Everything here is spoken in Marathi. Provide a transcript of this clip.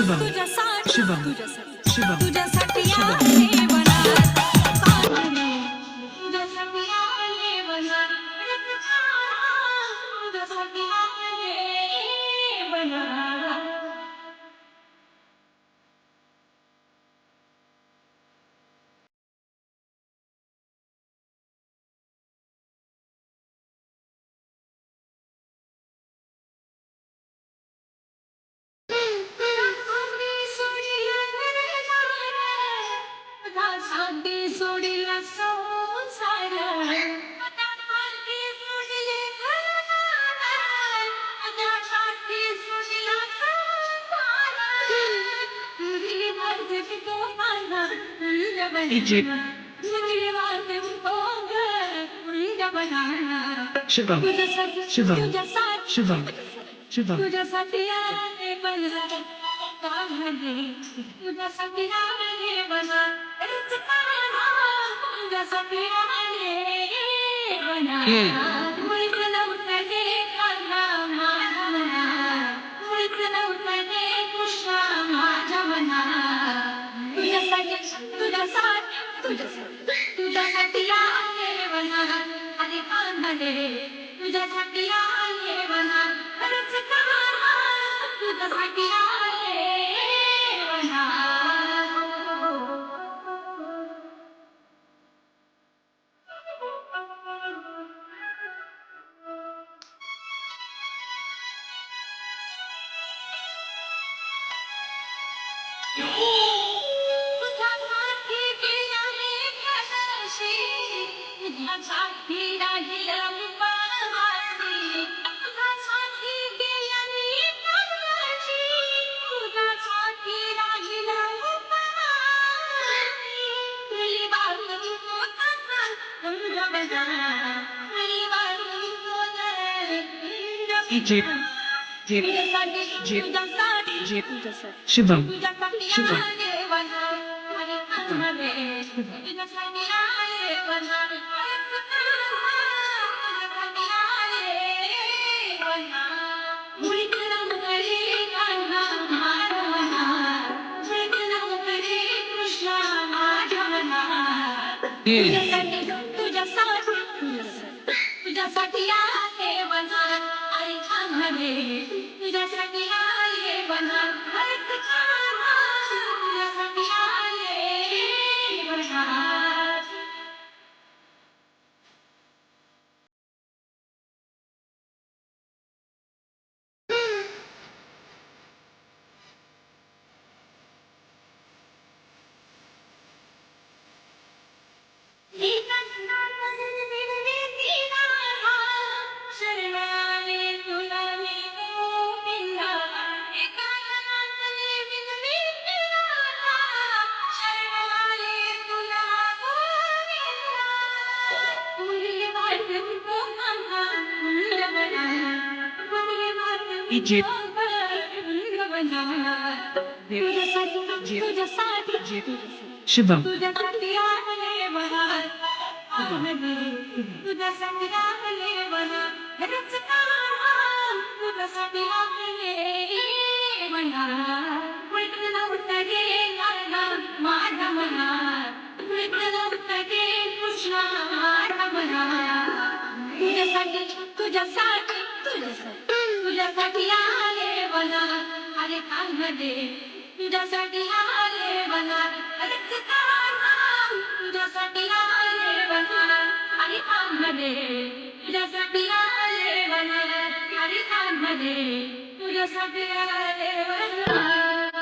शुभम शुभम शुभम तुझ्यासाठी शुभम आहे वनात कांदणे, तुझ्यासाठी आहे वनात तुझ्यासाठी आहे वनात. सोडीला संसार त्यासाठी सोडले घरदार, त्यासाठी सोडला संसार. तुझी वाट तो माझा इजिप्त तुझी वाट तो शुभम शुभम शुभम शुभम तुझ्यासाठी आहे बना कांदणे, तुझ्यासाठी आहे बना तुझ्यासाठी आहे बना. मुळीच नव्हतं ते कान्हा माझ्या मनात, मुळीच नव्हतं ते कृष्णा माझ्या मनात. तुझ्यासाठी तुझ्यासाठी तुझ्यासाठी तुझ्यासाठी आहे बना अरे कांदणे, तुझ्यासाठी आहे बना खरंच कान्हा, तुझ्यासाठी आहे बना. तुझ्यासाठी गेल्या मी कशी, तुझ्यासाठी राहिलं उपवासी, तुझ्यासाठी गेल्या मी कशी, तुझ्यासाठी राहिलं उपवासी. तुझी बात तुझा तुझा तुझी बात तुझा इजिप्त तुझ्यासाठी जिप तुझ्यासाठी जिप तुझ्यासाठी शुभम तुझ्यासाठी शुभम आहे वना अरे कांदणे, तुझ्यासाठी आहे वना तुझ्यासाठी आहे वना. मुळीच नव्हतं रे कान्हा माझ्या मनात, मुळीच नव्हतं रे कृष्णा माझ्या मनात. तुझ्यासाठी तुझ्यासाठी तुझ्यासाठी तुझ्यासाठी आहे वना अरे कांदणे, तुझ्यासाठी आहे वना खरंच कान्हा, तुझ्यासाठी आहे वना. शरणाले तुला मी गोविंदा, एका मनातले विनवी केला. शरणाले तुला गोविंदा, मुरली वाजवतो कान्हा मुरवना, मुरली वाजवतो इजिप्त गंगवना. तुझ्यासाठी तुझ्यासाठी शुभम तुझ्यासाठी आहे वनात कांदणे, तुझ्यासाठी आहे वनात खरंच कान्हा, तुझ्यासाठी आहे वनात. मुळीच नव्हतं रे कान्हा माझ्या मनात, मुळीच नव्हतं रे कृष्णा माझ्या मनात. तुझ्यासाठी तुझ्यासाठी तुझ्यासाठी तुझ्यासाठी आहे वनात अरे कांदणे, तुझ्यासाठी आहे वनात खरंच कान्हा, तुझ्यासाठी आहे वनात अरे कांदणे, तुझ्यासाठी आहे वनात अरे कांदणे, तुझ्यासाठी आहे वनात.